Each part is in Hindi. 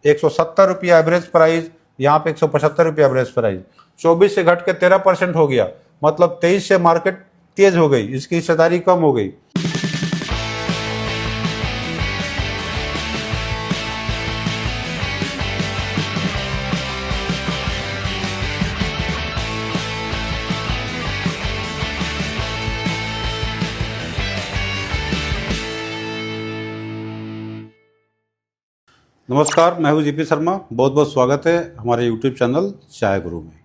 170 रुपया एवरेज प्राइस, यहाँ पे 175 रुपया एवरेज प्राइस। 24 से घट के 13% हो गया, मतलब 23 से मार्केट तेज हो गई, इसकी हिस्सेदारी कम हो गई। नमस्कार, मैं हूं जीपी शर्मा। बहुत बहुत स्वागत है हमारे यूट्यूब चैनल चाय गुरु में।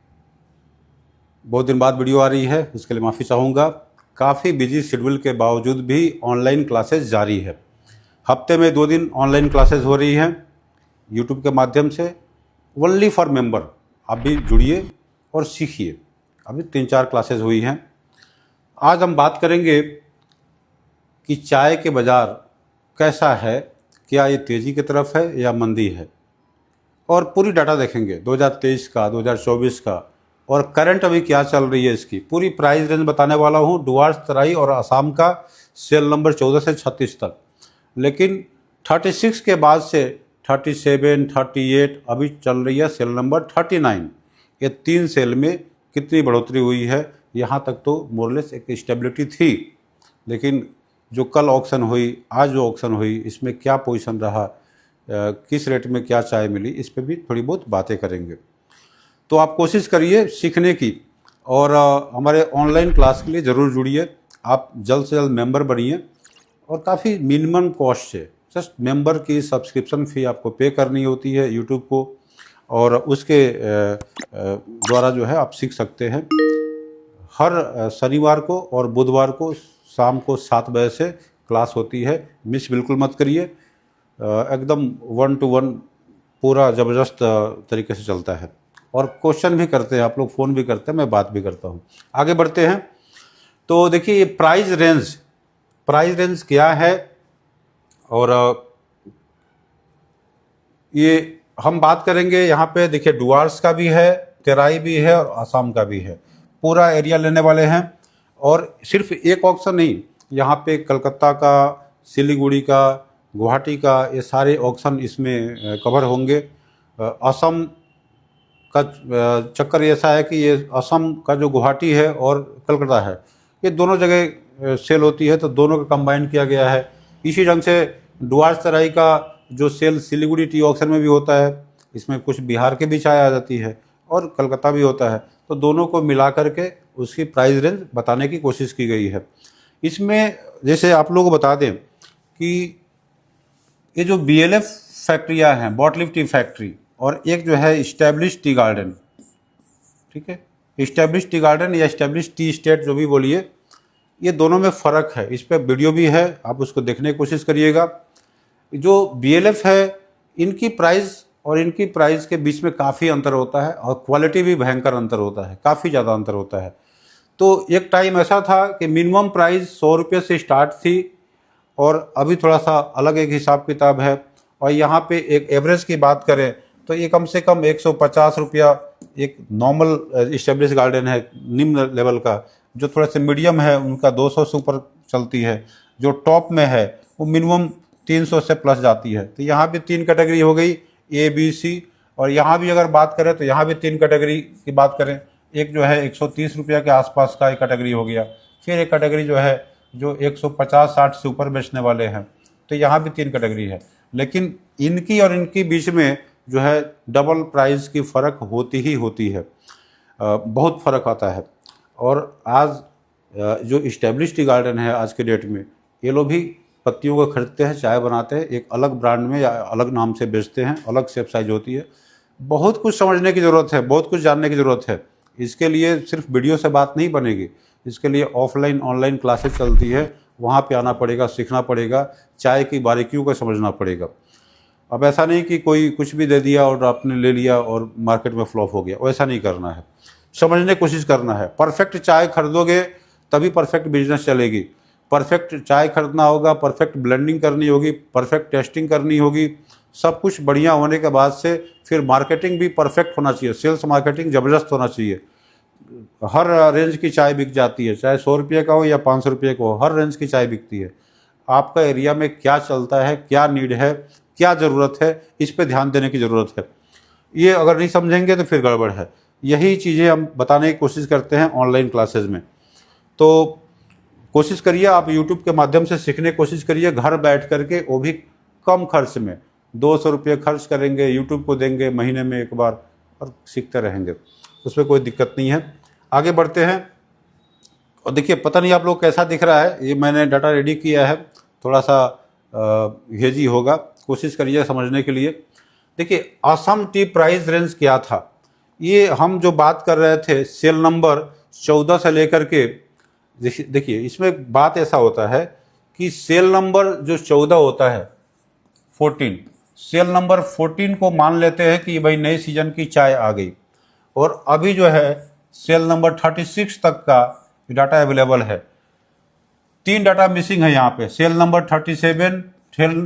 बहुत दिन बाद वीडियो आ रही है, उसके लिए माफ़ी चाहूँगा। काफ़ी बिजी शेड्यूल के बावजूद भी ऑनलाइन क्लासेस जारी है। हफ्ते में 2 दिन ऑनलाइन क्लासेस हो रही हैं यूट्यूब के माध्यम से, ओनली फॉर मेंबर। आप भी जुड़िए और सीखिए। अभी 3-4 क्लासेस हुई हैं। आज हम बात करेंगे कि चाय के बाज़ार कैसा है, क्या ये तेज़ी की तरफ है या मंदी है, और पूरी डाटा देखेंगे 2023 का, 2024 का, और करंट अभी क्या चल रही है इसकी पूरी प्राइस रेंज बताने वाला हूँ। डुआर्स, तराई और असम का सेल नंबर 14 से 36 तक। लेकिन 36 के बाद से 37, 38 अभी चल रही है सेल नंबर 39। ये 3 सेल में कितनी बढ़ोतरी हुई है, यहाँ तक तो मोरलेस एक स्टेबिलिटी थी। लेकिन जो कल ऑक्शन हुई, आज जो ऑक्शन हुई, इसमें क्या पोजीशन रहा, किस रेट में क्या चाय मिली, इस पे भी थोड़ी बहुत बातें करेंगे। तो आप कोशिश करिए सीखने की, और हमारे ऑनलाइन क्लास के लिए ज़रूर जुड़िए। आप जल्द से जल्द मेंबर बनिए, और काफ़ी मिनिमम कॉस्ट है। जस्ट मेंबर की सब्सक्रिप्शन फ़ी आपको पे करनी होती है यूट्यूब को, और उसके द्वारा जो है आप सीख सकते हैं। हर शनिवार को और बुधवार को शाम को 7 बजे से क्लास होती है, मिस बिल्कुल मत करिए। एकदम 1 to 1 पूरा ज़बरदस्त तरीके से चलता है, और क्वेश्चन भी करते हैं आप लोग, फ़ोन भी करते हैं, मैं बात भी करता हूँ। आगे बढ़ते हैं। तो देखिए ये प्राइस रेंज क्या है, और ये हम बात करेंगे। यहाँ पे देखिए डुआर्स का भी है, तेराई भी है और असम का भी है। पूरा एरिया लेने वाले हैं, और सिर्फ एक ऑक्शन नहीं, यहाँ पे कलकत्ता का, सिलीगुड़ी का, गुवाहाटी का, ये सारे ऑक्शन इसमें कवर होंगे। असम का चक्कर ऐसा है कि ये असम का जो गुवाहाटी है और कलकत्ता है, ये दोनों जगह सेल होती है, तो दोनों का कंबाइन किया गया है। इसी ढंग से डुआर्स तराई का जो सेल सिलीगुड़ी टी ऑक्शन में भी होता है, इसमें कुछ बिहार के भी चाय आ जाती है और कलकत्ता भी होता है, तो दोनों को मिला करके उसकी प्राइस रेंज बताने की कोशिश की गई है। इसमें जैसे आप लोगों को बता दें कि ये जो BLF फैक्ट्रियाँ हैं, बॉटलिंग टी फैक्ट्री, और एक जो है इस्टेब्लिश टी गार्डन, ठीक है, इस्टेब्लिश टी गार्डन या इस्टेब्लिश टी स्टेट जो भी बोलिए, ये दोनों में फ़र्क है। इस पर वीडियो भी है, आप उसको देखने की कोशिश करिएगा। जो BLF है, इनकी प्राइस और इनकी प्राइस के बीच में काफ़ी अंतर होता है, और क्वालिटी भी भयंकर अंतर होता है, काफ़ी ज़्यादा अंतर होता है। तो एक टाइम ऐसा था कि मिनिमम प्राइस 100 रुपये से स्टार्ट थी, और अभी थोड़ा सा अलग एक हिसाब किताब है। और यहाँ पे एक एवरेज की बात करें तो ये कम से कम 150 रुपया एक नॉर्मल इस्टेब्लिश गार्डन है, निम्न लेवल का। जो थोड़ा सा मीडियम है उनका 200 से ऊपर चलती है, जो टॉप में है वो मिनिमम 300 से प्लस जाती है। तो यहाँ भी 3 कैटेगरी हो गई, A, B, C। और यहाँ भी अगर बात करें तो यहाँ भी 3 कैटेगरी की बात करें। एक जो है 130 रुपया के आसपास का एक कैटेगरी हो गया, फिर एक कैटेगरी जो है जो 150-60 से ऊपर बेचने वाले हैं, तो यहाँ भी 3 कैटेगरी है। लेकिन इनकी और इनकी बीच में जो है डबल प्राइस की फ़र्क होती ही होती है, बहुत फ़र्क आता है। और आज जो इस्टेब्लिश टी गार्डन है आज के डेट में, ये लोग भी पत्तियों को खरीदते हैं, चाय बनाते हैं, एक अलग ब्रांड में या अलग नाम से बेचते हैं, अलग शेप साइज होती है। बहुत कुछ समझने की ज़रूरत है, बहुत कुछ जानने की ज़रूरत है। इसके लिए सिर्फ वीडियो से बात नहीं बनेगी, इसके लिए ऑफलाइन ऑनलाइन क्लासेस चलती है, वहाँ पे आना पड़ेगा, सीखना पड़ेगा, चाय की बारीकियों को समझना पड़ेगा। अब ऐसा नहीं कि कोई कुछ भी दे दिया और आपने ले लिया और मार्केट में फ्लॉप हो गया, वैसा नहीं करना है। समझने की कोशिश करना है। परफेक्ट चाय खरीदोगे तभी परफेक्ट बिजनेस चलेगी। परफेक्ट चाय खरीदना होगा, परफेक्ट ब्लेंडिंग करनी होगी, परफेक्ट टेस्टिंग करनी होगी। सब कुछ बढ़िया होने के बाद से फिर मार्केटिंग भी परफेक्ट होना चाहिए, सेल्स मार्केटिंग ज़बरदस्त होना चाहिए। हर रेंज की चाय बिक जाती है, चाहे 100 रुपये का हो या 500 रुपये का हो, हर रेंज की चाय बिकती है। आपका एरिया में क्या चलता है, क्या नीड है, क्या ज़रूरत है, इस पे ध्यान देने की ज़रूरत है। ये अगर नहीं समझेंगे तो फिर गड़बड़ है। यही चीज़ें हम बताने की कोशिश करते हैं ऑनलाइन क्लासेस में। तो कोशिश करिए आप यूट्यूब के माध्यम से सीखने की कोशिश करिए, घर बैठ करके, वो भी कम खर्च में। 200 रुपये खर्च करेंगे, यूट्यूब को देंगे महीने में एक बार, और सीखते रहेंगे, उसमें कोई दिक्कत नहीं है। आगे बढ़ते हैं। और देखिए, पता नहीं आप लोग कैसा दिख रहा है, ये मैंने डाटा रेडी किया है, थोड़ा सा हेजी होगा, कोशिश करिए समझने के लिए। देखिए, असम टी प्राइस रेंज क्या था, ये हम जो बात कर रहे थे सेल नंबर 14 से लेकर के, देखिए इसमें बात ऐसा होता है कि सेल नंबर जो 14 होता है, 14, सेल नंबर 14 को मान लेते हैं कि भाई नए सीजन की चाय आ गई, और अभी जो है सेल नंबर 36 तक का डाटा अवेलेबल है। 3 डाटा मिसिंग है यहाँ पे, सेल नंबर 37,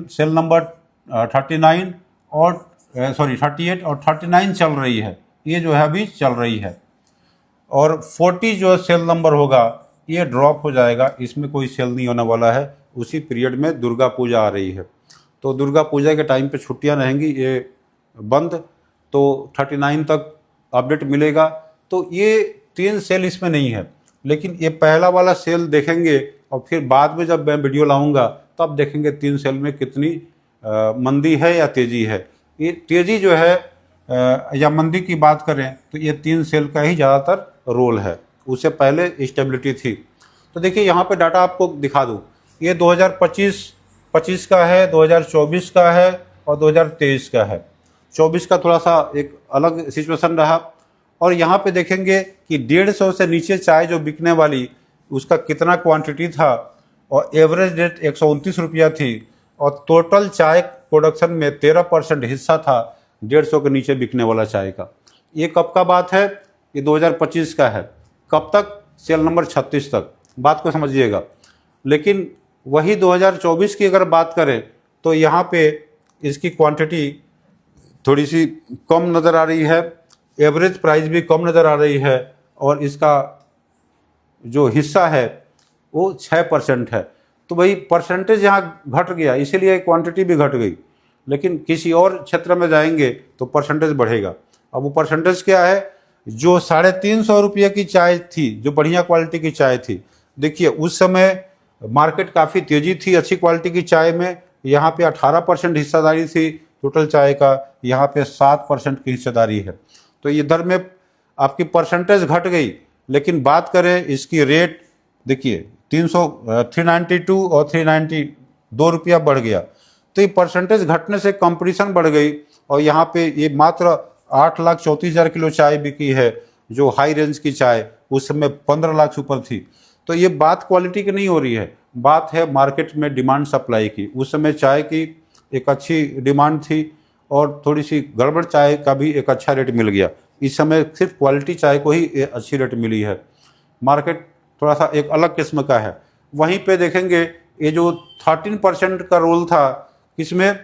सेल नंबर 39 और 38 और 39 चल रही है, ये जो है अभी चल रही है। और 40 जो सेल नंबर होगा ये ड्रॉप हो जाएगा, इसमें कोई सेल नहीं होने वाला है। उसी पीरियड में दुर्गा पूजा आ रही है, तो दुर्गा पूजा के टाइम पे छुट्टियां रहेंगी, ये बंद, तो 39 तक अपडेट मिलेगा। तो ये 3 सेल इसमें नहीं है, लेकिन ये पहला वाला सेल देखेंगे और फिर बाद में जब मैं वीडियो लाऊंगा तब देखेंगे 3 सेल में कितनी मंदी है या तेज़ी है। ये तेज़ी जो है या मंदी की बात करें तो ये 3 सेल का ही ज़्यादातर रोल है, उससे पहले स्टेबिलिटी थी। तो देखिए यहाँ पे डाटा आपको दिखा दूँ, ये 2025 का है, 2024 का है और 2023 का है। 24 का थोड़ा सा एक अलग सिचुएशन रहा। और यहाँ पे देखेंगे कि 150 से नीचे चाय जो बिकने वाली, उसका कितना क्वांटिटी था, और एवरेज रेट 129 रुपया थी, और टोटल चाय प्रोडक्शन में 13% हिस्सा था 150 के नीचे बिकने वाला चाय का। ये कब का बात है, ये 2025 का है। कब तक, सेल नंबर 36 तक, बात को समझिएगा। लेकिन वही 2024 की अगर बात करें तो यहाँ पे इसकी क्वांटिटी थोड़ी सी कम नज़र आ रही है, एवरेज प्राइस भी कम नज़र आ रही है, और इसका जो हिस्सा है वो 6% है। तो भाई परसेंटेज यहाँ घट गया, इसीलिए क्वांटिटी भी घट गई। लेकिन किसी और क्षेत्र में जाएंगे तो परसेंटेज बढ़ेगा। अब वो परसेंटेज क्या है, जो 350 रुपये की चाय थी, जो बढ़िया क्वालिटी की चाय थी, देखिए उस समय मार्केट काफ़ी तेज़ी थी अच्छी क्वालिटी की चाय में। यहाँ पे 18% हिस्सेदारी थी टोटल चाय का, यहाँ पे 7% की हिस्सेदारी है। तो इधर में आपकी परसेंटेज घट गई। लेकिन बात करें इसकी रेट, देखिए 392 और 392 रुपया बढ़ गया। तो ये परसेंटेज घटने से कंपटीशन बढ़ गई, और यहाँ पे ये मात्र 8,34,000 किलो चाय बिकी है, जो हाई रेंज की चाय उस समय 15 लाख से ऊपर थी। तो ये बात क्वालिटी की नहीं हो रही है, बात है मार्केट में डिमांड सप्लाई की। उस समय चाय की एक अच्छी डिमांड थी, और थोड़ी सी गड़बड़ चाय का भी एक अच्छा रेट मिल गया। इस समय सिर्फ क्वालिटी चाय को ही अच्छी रेट मिली है। मार्केट थोड़ा सा एक अलग किस्म का है। वहीं पे देखेंगे ये जो 13% का रोल था, इसमें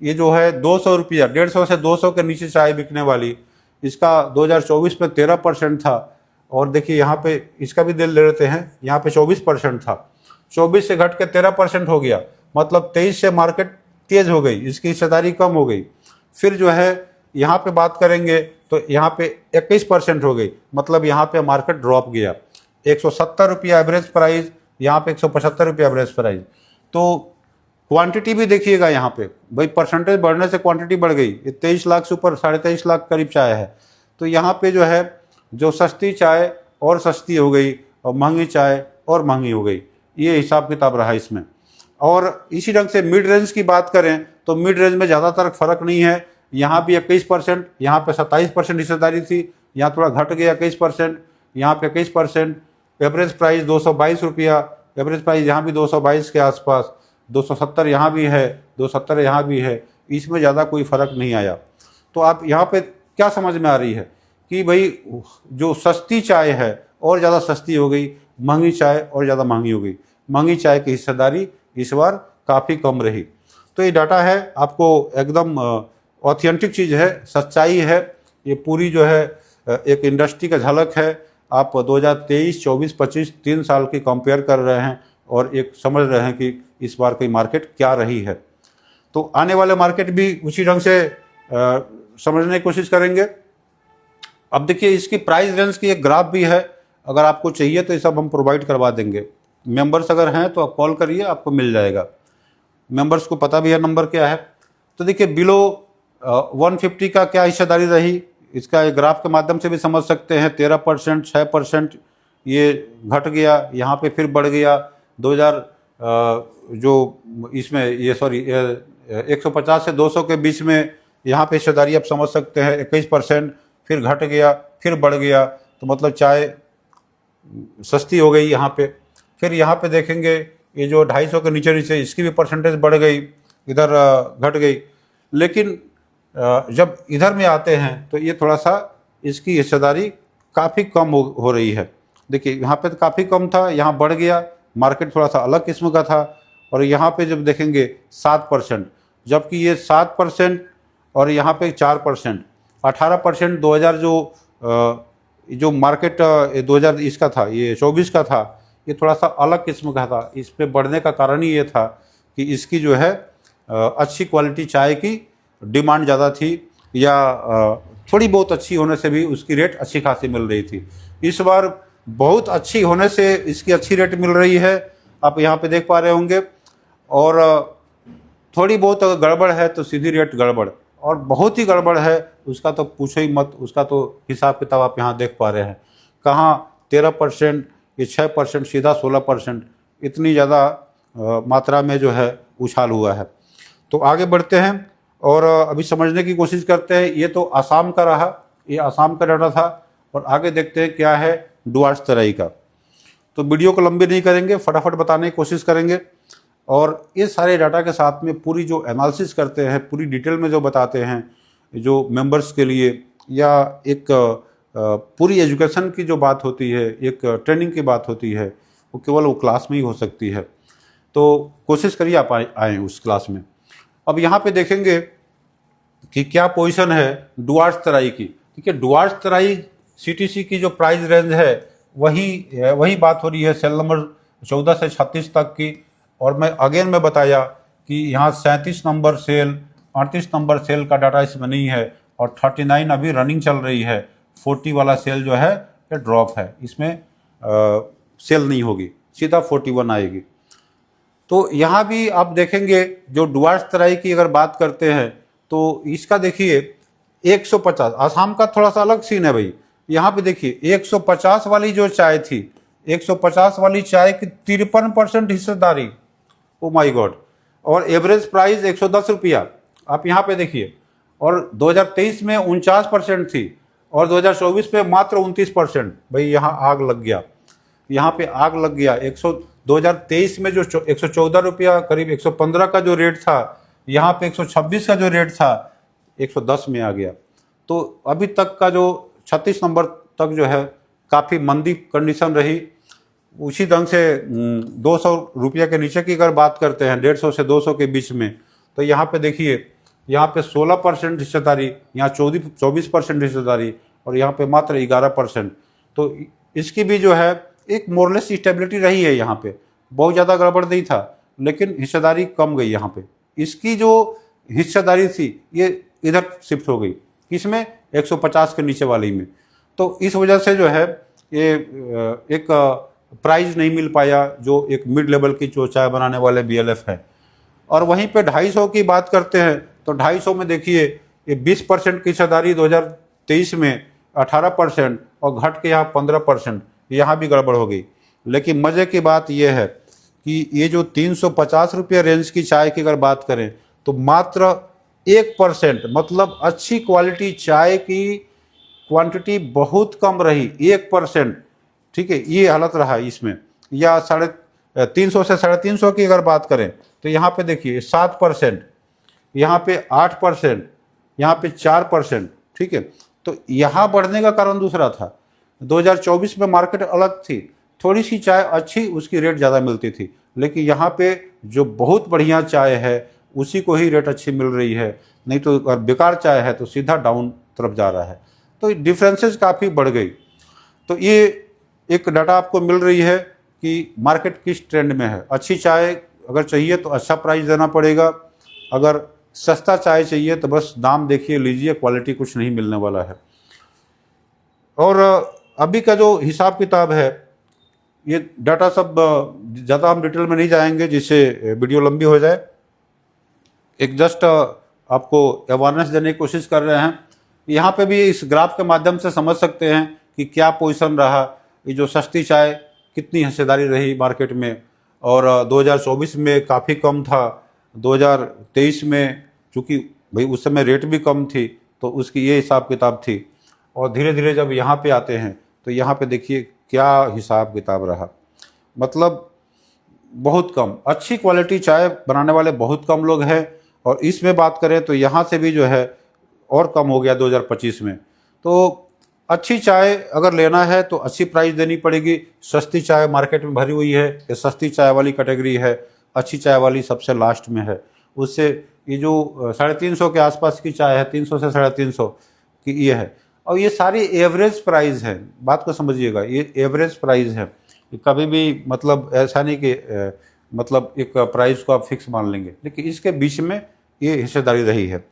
ये जो है 200 रुपया, 150 से 200 के नीचे चाय बिकने वाली, इसका 2024 में 13% था। और देखिए यहाँ पे इसका भी दिल ले लेते हैं, यहाँ पे 24% था, 24 से घट के 13% हो गया। मतलब 23 से मार्केट तेज हो गई, इसकी हिस्सेदारी कम हो गई। फिर जो है यहाँ पे बात करेंगे तो यहाँ पे 21% हो गई, मतलब यहाँ पे मार्केट ड्रॉप गया। 170 रुपया एवरेज प्राइस, यहाँ पे 175 रुपया एवरेज प्राइस। तो क्वांटिटी भी देखिएगा यहाँ पे, भाई परसेंटेज बढ़ने से क्वांटिटी बढ़ गई। ये 23 लाख से ऊपर 23.5 लाख करीब चाय है। तो यहाँ पे जो है, जो सस्ती चाय और सस्ती हो गई, और महंगी चाय और महंगी हो गई, ये हिसाब किताब रहा इसमें। और इसी ढंग से मिड रेंज की बात करें तो मिड रेंज में ज़्यादातर फर्क नहीं है। यहाँ भी 21%, यहाँ पे 27% हिस्सेदारी थी, यहाँ थोड़ा घट गया 21%, यहाँ पे 21%। एवरेज प्राइस 222 रुपया, एवरेज प्राइस यहाँ भी 222 के आसपास, 270 यहाँ भी है, 270 यहाँ भी है, इसमें ज़्यादा कोई फ़र्क नहीं आया। तो आप यहाँ पे क्या समझ में आ रही है कि भाई जो सस्ती चाय है और ज़्यादा सस्ती हो गई, महंगी चाय और ज़्यादा महंगी हो गई। महंगी चाय की हिस्सेदारी इस बार काफ़ी कम रही। तो ये डाटा है, आपको एकदम ऑथेंटिक चीज़ है, सच्चाई है। ये पूरी जो है एक इंडस्ट्री का झलक है। आप 2023, 24, 25 3 साल की कंपेयर कर रहे हैं और एक समझ रहे हैं कि इस बार की मार्केट क्या रही है। तो आने वाले मार्केट भी उसी ढंग से समझने की कोशिश करेंगे। अब देखिए इसकी प्राइस रेंज की एक ग्राफ भी है, अगर आपको चाहिए तो ये सब हम प्रोवाइड करवा देंगे। मेंबर्स अगर हैं तो आप कॉल करिए, आपको मिल जाएगा। मेंबर्स को पता भी है नंबर क्या है। तो देखिए बिलो 150 का क्या हिस्सेदारी रही, इसका एक ग्राफ के माध्यम से भी समझ सकते हैं। 13%, 6% ये घट गया, यहाँ पे फिर बढ़ गया। 2000 जो इसमें ये सॉरी 150 से 200 के बीच में यहाँ पे हिस्सेदारी आप समझ सकते हैं 21%, फिर घट गया, फिर बढ़ गया। तो मतलब चाय सस्ती हो गई यहाँ पे। फिर यहाँ पे देखेंगे ये जो 250 के नीचे नीचे इसकी भी परसेंटेज बढ़ गई, इधर घट गई। लेकिन जब इधर में आते हैं तो ये थोड़ा सा इसकी हिस्सेदारी काफ़ी कम हो रही है। देखिए यहाँ पे तो काफ़ी कम था, यहाँ बढ़ गया। मार्केट थोड़ा सा अलग किस्म का था। और यहाँ पे जब देखेंगे 7%, जबकि ये 7% और यहाँ पे 4%, 18% 2000 जो मार्केट 2000 इसका था, ये 24 का था, ये थोड़ा सा अलग किस्म का था। इस पे बढ़ने का कारण ही ये था कि इसकी जो है अच्छी क्वालिटी चाय की डिमांड ज़्यादा थी, या थोड़ी बहुत अच्छी होने से भी उसकी रेट अच्छी खासी मिल रही थी। इस बार बहुत अच्छी होने से इसकी अच्छी रेट मिल रही है, आप यहाँ पे देख पा रहे होंगे। और थोड़ी बहुत अगर गड़बड़ है तो सीधी रेट गड़बड़, और बहुत ही गड़बड़ है उसका तो पूछो ही मत। उसका तो हिसाब किताब आप यहाँ देख पा रहे हैं, कहाँ 13%, ये 6%, सीधा 16%, इतनी ज़्यादा मात्रा में जो है उछाल हुआ है। तो आगे बढ़ते हैं और अभी समझने की कोशिश करते हैं। ये तो आसाम का रहा, ये आसाम का डाटा था। और आगे देखते हैं क्या है डुआर्स तराई का। तो वीडियो को लंबी नहीं करेंगे, फटाफट बताने की कोशिश करेंगे। और इस सारे डाटा के साथ में पूरी जो एनालिसिस करते हैं, पूरी डिटेल में जो बताते हैं, जो मेंबर्स के लिए, या एक पूरी एजुकेशन की जो बात होती है, एक ट्रेनिंग की बात होती है, वो केवल वो क्लास में ही हो सकती है। तो कोशिश करिए आप आएँ उस क्लास में। अब यहाँ पे देखेंगे कि क्या पोजीशन है डुआर्स तराई की। ठीक है, डुआर्स तराई सीटीसी की जो प्राइस रेंज है वही बात हो रही है, सेल नंबर 14 से 36 तक की। और मैं बताया कि यहाँ 37 नंबर सेल, 38 नंबर सेल का डाटा इसमें नहीं है, और 39 अभी रनिंग चल रही है। 40 वाला सेल जो है ये ड्रॉप है, इसमें सेल नहीं होगी, सीधा 41 आएगी। तो यहाँ भी आप देखेंगे जो डुआर्स तराई की अगर बात करते हैं तो इसका देखिए 150, आसाम का थोड़ा सा अलग सीन है भाई। यहाँ पे देखिए 150 वाली जो चाय थी, 150 वाली चाय की 53% हिस्सेदारी, ओ माय गॉड। और एवरेज प्राइस 110 रुपया, आप यहाँ पे देखिए। और 2023 में 49% थी, और 2024 में मात्र 29%। भाई यहाँ आग लग गया, यहाँ पे आग लग गया। 2023 में जो 114 रुपया, करीब 115 का जो रेट था, यहाँ पे 126 का जो रेट था 110 में आ गया। तो अभी तक का जो 36 नंबर तक जो है काफ़ी मंदी कंडीशन रही। उसी ढंग से 200 रुपया के नीचे की अगर बात करते हैं, 150 से 200 के बीच में, तो यहाँ पे देखिए, यहाँ पे 16% हिस्सेदारी, यहाँ 24% हिस्सेदारी, और यहाँ पे मात्र 11%। तो इसकी भी जो है एक मोरलेस स्टेबिलिटी रही है। यहाँ पे बहुत ज़्यादा गड़बड़ नहीं था, लेकिन हिस्सेदारी कम गई। यहाँ पे इसकी जो हिस्सेदारी थी ये इधर शिफ्ट हो गई, किसमें, 150 के नीचे वाली में। तो इस वजह से जो है ये एक प्राइस नहीं मिल पाया जो एक मिड लेवल की जो चाय बनाने वाले BLF है। और वहीं पे 250 की बात करते हैं तो 250 में देखिए ये 20% की हिस्सेदारी 2023 में 18%, और घट के यहाँ 15%, यहाँ भी गड़बड़ हो गई। लेकिन मज़े की बात यह है कि ये जो 350 रुपये रेंज की चाय की अगर बात करें तो मात्र 1%, मतलब अच्छी क्वालिटी चाय की क्वांटिटी बहुत कम रही, 1%। ठीक है, ये हालत रहा इसमें। या 350 से 350 की अगर बात करें तो यहाँ पे देखिए 7%, यहाँ पे 8%, यहाँ पे 4%। ठीक है, तो यहाँ बढ़ने का कारण दूसरा था। 2024 में मार्केट अलग थी, थोड़ी सी चाय अच्छी, उसकी रेट ज़्यादा मिलती थी। लेकिन यहाँ पे जो बहुत बढ़िया चाय है उसी को ही रेट अच्छी मिल रही है, नहीं तो अगर बेकार चाय है तो सीधा डाउन तरफ जा रहा है। तो डिफरेंसेस काफ़ी बढ़ गई। तो ये एक डाटा आपको मिल रही है कि मार्केट किस ट्रेंड में है। अच्छी चाय अगर चाहिए तो अच्छा प्राइस देना पड़ेगा, अगर सस्ता चाय चाहिए तो बस दाम देखिए लीजिए, क्वालिटी कुछ नहीं मिलने वाला है। और अभी का जो हिसाब किताब है, ये डाटा सब ज़्यादा हम डिटेल में नहीं जाएंगे जिससे वीडियो लंबी हो जाए। एक जस्ट आपको अवेयरनेस देने की कोशिश कर रहे हैं। यहाँ पे भी इस ग्राफ के माध्यम से समझ सकते हैं कि क्या पोजीशन रहा, ये जो सस्ती चाय कितनी हिस्सेदारी रही मार्केट में। और 2024 में काफ़ी कम था, 2023 में चूँकि भाई उस समय रेट भी कम थी तो उसकी ये हिसाब किताब थी। और धीरे धीरे जब यहाँ पे आते हैं तो यहाँ पे देखिए क्या हिसाब किताब रहा, मतलब बहुत कम। अच्छी क्वालिटी चाय बनाने वाले बहुत कम लोग हैं। और इसमें बात करें तो यहाँ से भी जो है और कम हो गया 2025 में। तो अच्छी चाय अगर लेना है तो अच्छी प्राइस देनी पड़ेगी। सस्ती चाय मार्केट में भरी हुई है, ये सस्ती चाय वाली कैटेगरी है, अच्छी चाय वाली सबसे लास्ट में है। उससे ये जो 350 के आसपास की चाय है, 300 से 350 की ये है। और ये सारी एवरेज प्राइस है, बात को समझिएगा, ये एवरेज प्राइस है। कभी भी मतलब ऐसा नहीं कि मतलब एक प्राइस को आप फिक्स मान लेंगे, लेकिन इसके बीच में ये हिस्सेदारी रही है।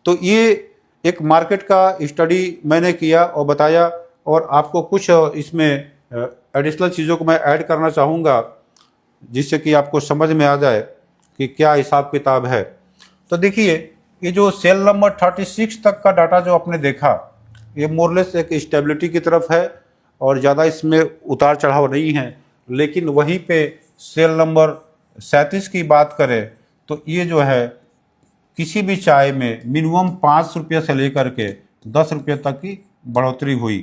तो ये एक मार्केट का स्टडी मैंने किया और बताया। और आपको कुछ इसमें एडिशनल चीज़ों को मैं ऐड करना चाहूँगा जिससे कि आपको समझ में आ जाए कि क्या हिसाब किताब है। तो देखिए ये जो सेल नंबर 36 तक का डाटा जो आपने देखा, ये मोरलेस एक स्टेबिलिटी की तरफ है और ज़्यादा इसमें उतार चढ़ाव नहीं है। लेकिन वहीं पे सेल नंबर 37 की बात करें तो ये जो है किसी भी चाय में मिनिमम 5 रुपये से लेकर के 10 रुपये तक की बढ़ोतरी हुई।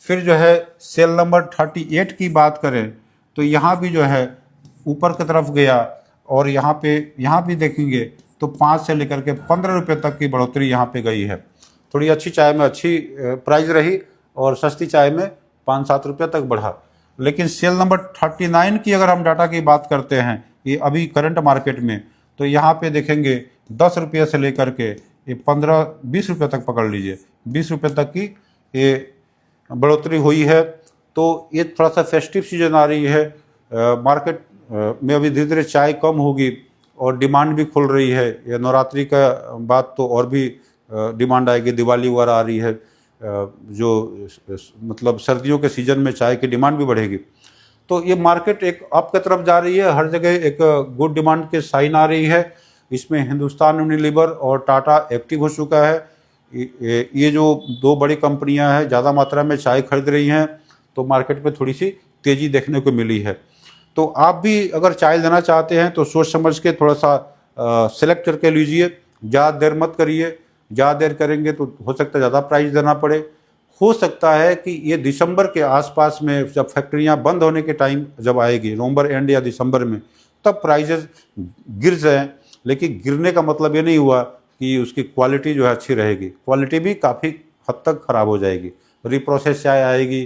फिर जो है सेल नंबर 38 की बात करें तो यहाँ भी जो है ऊपर की तरफ गया और यहाँ भी देखेंगे तो 5 से लेकर के 15 रुपये तक की बढ़ोतरी यहाँ पे गई है। थोड़ी अच्छी चाय में अच्छी प्राइस रही और सस्ती चाय में 5-7 रुपये तक बढ़ा। लेकिन सेल नंबर 39 की अगर हम डाटा की बात करते हैं, ये अभी करंट मार्केट में, तो यहाँ पे देखेंगे 10 रुपये से लेकर के ये 15-20 रुपये तक पकड़ लीजिए, 20 रुपये तक की ये बढ़ोतरी हुई है। तो ये थोड़ा सा फेस्टिव सीजन आ रही है, मार्केट में अभी धीरे धीरे चाय कम होगी और डिमांड भी खुल रही है। ये नवरात्रि का बात तो और भी डिमांड आएगी, दिवाली वगैरह आ रही है, जो मतलब सर्दियों के सीज़न में चाय की डिमांड भी बढ़ेगी। तो ये मार्केट एक अप की तरफ जा रही है, हर जगह एक गुड डिमांड के साइन आ रही है। इसमें हिंदुस्तान यूनिलीवर और टाटा एक्टिव हो चुका है। ये जो दो बड़ी कंपनियां हैं ज़्यादा मात्रा में चाय खरीद रही हैं, तो मार्केट में थोड़ी सी तेज़ी देखने को मिली है। तो आप भी अगर चाय लेना चाहते हैं तो सोच समझ के थोड़ा सा सेलेक्ट करके लीजिए, ज़्यादा देर मत करिए। ज़्यादा देर करेंगे तो हो सकता है ज़्यादा प्राइस देना पड़े। हो सकता है कि ये दिसंबर के आसपास में जब फैक्ट्रियां बंद होने के टाइम जब आएगी, नवंबर एंड या दिसंबर में, तब प्राइजेस गिर जाएँ। लेकिन गिरने का मतलब ये नहीं हुआ कि उसकी क्वालिटी जो है अच्छी रहेगी, क्वालिटी भी काफ़ी हद तक ख़राब हो जाएगी। रिप्रोसेस चाय आएगी,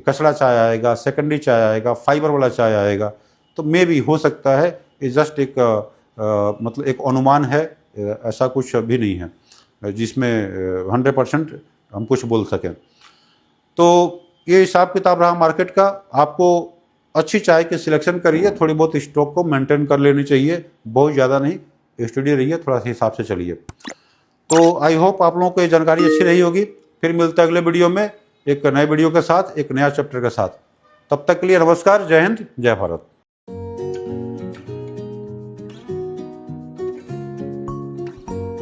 कचड़ा चाय आएगा, सेकेंडरी चाय आएगा, फाइबर वाला चाय आएगा। तो मे भी हो सकता है, ये जस्ट एक मतलब एक अनुमान है, ऐसा कुछ भी नहीं है जिसमें 100% हम कुछ बोल सकें। तो ये हिसाब किताब रहा मार्केट का। आपको अच्छी चाय की सिलेक्शन करिए, थोड़ी बहुत स्टॉक को मेंटेन कर लेनी चाहिए, बहुत ज़्यादा नहीं, स्टडी रहिए, थोड़ा सा हिसाब से चलिए। तो आई होप आप लोगों को ये जानकारी अच्छी रही होगी। फिर मिलते हैं अगले वीडियो में एक नए वीडियो के साथ, एक नया चैप्टर के साथ। तब तक के लिए नमस्कार, जय हिंद, जय भारत।